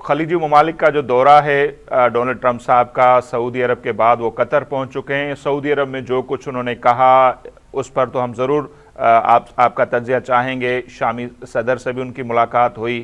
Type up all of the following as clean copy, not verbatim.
खलीजी ममालिक का जो दौरा है डोनाल्ड ट्रंप साहब का, सऊदी अरब के बाद वो कतर पहुंच चुके हैं। सऊदी अरब में जो कुछ उन्होंने कहा उस पर तो हम ज़रूर आपका तज्ज़िया चाहेंगे। शामी सदर से भी उनकी मुलाकात हुई।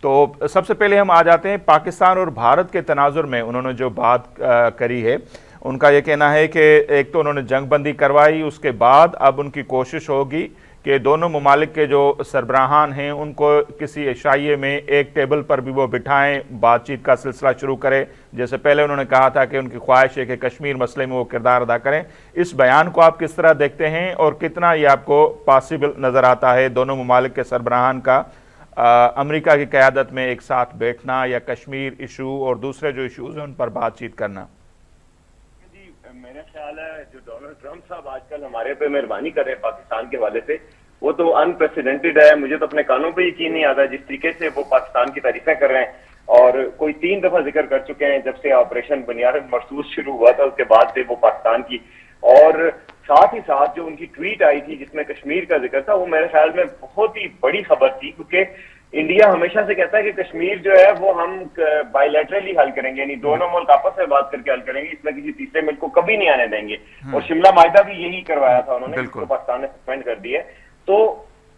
तो सबसे पहले हम आ जाते हैं पाकिस्तान और भारत के तनाजुर में उन्होंने जो बात करी है। उनका ये कहना है कि एक तो उन्होंने जंगबंदी करवाई, उसके बाद अब उनकी कोशिश होगी कि दोनों ममालिक के जो सरबराहान हैं उनको किसी एशियाई में एक टेबल पर भी वो बिठाएं, बातचीत का सिलसिला शुरू करें। जैसे पहले उन्होंने कहा था कि उनकी ख्वाहिश है कि कश्मीर मसले में वो किरदार अदा करें। इस बयान को आप किस तरह देखते हैं और कितना ये आपको पॉसिबल नज़र आता है दोनों ममालिक के सरबराहान का अमेरिका की क़यादत में एक साथ बैठना या कश्मीर इशू और दूसरे जो इशूज़ हैं उन पर बातचीत करना? मेरा ख्याल है जो डोनाल्ड ट्रंप साहब आजकल हमारे पे मेहरबानी कर रहे हैं पाकिस्तान के हवाले से, वो तो अनप्रेसिडेंटेड है। मुझे तो अपने कानों पे यकीन नहीं आता जिस तरीके से वो पाकिस्तान की तारीफें कर रहे हैं। और कोई 3 दफा जिक्र कर चुके हैं जब से ऑपरेशन बुनियाद मरसूस शुरू हुआ था, उसके बाद से वो पाकिस्तान की। और साथ ही साथ जो उनकी ट्वीट आई थी जिसमें कश्मीर का जिक्र था, वो मेरे ख्याल में बहुत ही बड़ी खबर थी, क्योंकि इंडिया हमेशा से कहता है कि कश्मीर जो है वो हम बायलैटरली हल करेंगे, यानी दोनों मुल्क आपस में बात करके हल करेंगे, इसमें किसी तीसरे मुल्क को कभी नहीं आने देंगे। और शिमला माहिदा भी यही करवाया था उन्होंने, जिसको पाकिस्तान ने सस्पेंड कर दिया। तो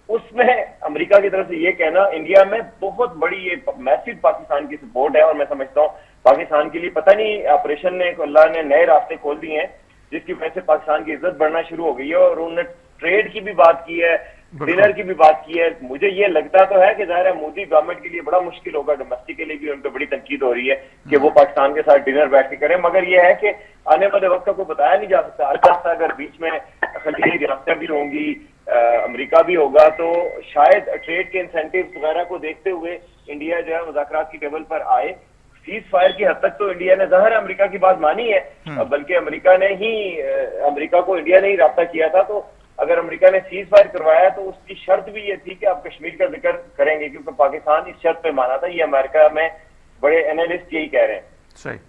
उसमें अमेरिका की तरफ से ये कहना इंडिया में बहुत बड़ी ये मैसिव पाकिस्तान की सपोर्ट है। और मैं समझता हूँ पाकिस्तान के लिए पता नहीं ऑपरेशन ने, अल्लाह ने नए रास्ते खोल दिए हैं जिसकी वजह से पाकिस्तान की इज्जत बढ़ना शुरू हो गई है। और उन्होंने ट्रेड की भी बात की है, डिनर की भी बात की है। मुझे ये लगता तो है कि जाहिर है मोदी गवर्नमेंट के लिए बड़ा मुश्किल होगा, डोमेस्टिक के लिए भी उन पर बड़ी तनकीद हो रही है कि वो पाकिस्तान के साथ डिनर बैठ के करें। मगर ये है कि आने वाले वक्त का कोई बताया नहीं जा सकता। अलग अगर बीच में खलीजी रियासतें भी होंगी, अमेरिका भी होगा, तो शायद ट्रेड के इंसेंटिव वगैरह को देखते हुए इंडिया जो है मुज़ाकरात की टेबल पर आए। सीज फायर की हद तक तो इंडिया ने जाहिर है अमेरिका की बात मानी है, बल्कि अमेरिका को इंडिया ने ही राब्ता किया था। तो अगर अमेरिका ने सीज फायर करवाया तो उसकी शर्त भी ये थी कि आप कश्मीर का जिक्र करेंगे, क्योंकि पाकिस्तान इस शर्त पे माना था। ये अमेरिका में बड़े एनालिस्ट यही कह रहे हैं। सही।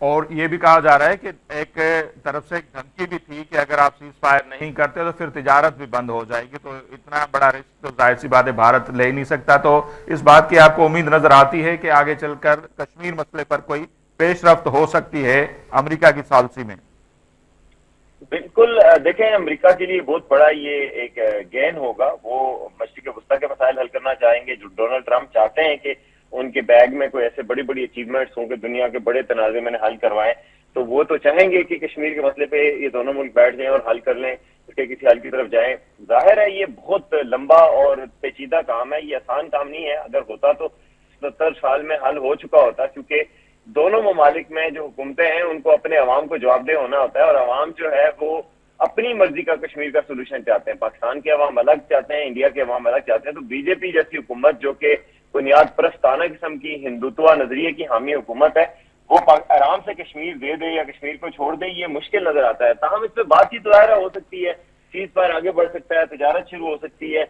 और ये भी कहा जा रहा है कि एक तरफ से एक धमकी भी थी कि अगर आप सीज फायर नहीं करते तो फिर तिजारत भी बंद हो जाएगी। तो इतना बड़ा रिस्क तो जाहिर सी बात है भारत ले ही नहीं सकता। तो इस बात की आपको उम्मीद नजर आती है कि आगे चलकर कश्मीर मसले पर कोई पेशरफ्त हो सकती है अमेरिका की पॉलिसी में? बिल्कुल। देखें, अमेरिका के लिए बहुत बड़ा ये एक गेन होगा। वो मशरिक वस्ता के मसाइल हल करना चाहेंगे। जो डोनाल्ड ट्रंप चाहते हैं कि उनके बैग में कोई ऐसे बड़ी बड़ी अचीवमेंट्स हों कि दुनिया के बड़े तनाज़े मैंने हल करवाएं, तो वो तो चाहेंगे कि कश्मीर के मसले पे ये दोनों मुल्क बैठ जाएं और हल कर लें, इसके किसी हल की तरफ जाएं। जाहिर है ये बहुत लंबा और पेचीदा काम है, ये आसान काम नहीं है। अगर होता तो 70 साल में हल हो चुका होता, क्योंकि दोनों ममालिक में जो हुकूमतें हैं उनको अपने अवाम को जवाबदेह होना होता है। और अवाम जो है वो अपनी मर्जी का कश्मीर का सोल्यूशन चाहते हैं। पाकिस्तान के अवाम अलग चाहते हैं, इंडिया के अवाम अलग चाहते हैं। तो बीजेपी जैसी हुकूमत जो कि बुनियाद परस्ताना किस्म की हिंदुत्व नजरिए की हामी हुकूमत है, वो आराम से कश्मीर दे दे या कश्मीर को छोड़ दे, ये मुश्किल नजर आता है। ताहम इस पर बातचीत दायरा हो सकती है, सीज फायर आगे बढ़ सकता है, तजारत शुरू हो सकती है,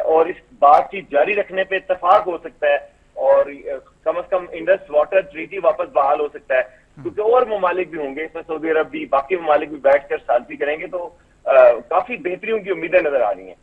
और इस बातचीत जारी रखने पर इत्तेफाक हो सकता है। और कम से कम इंडस वाटर ट्रीटी वापस बहाल हो सकता है, क्योंकि और ममालिक भी होंगे इसमें, सऊदी अरब भी, बाकी ममालिक भी बैठकर सालसी करेंगे। तो काफी बेहतरियों की उम्मीदें नजर आ रही हैं।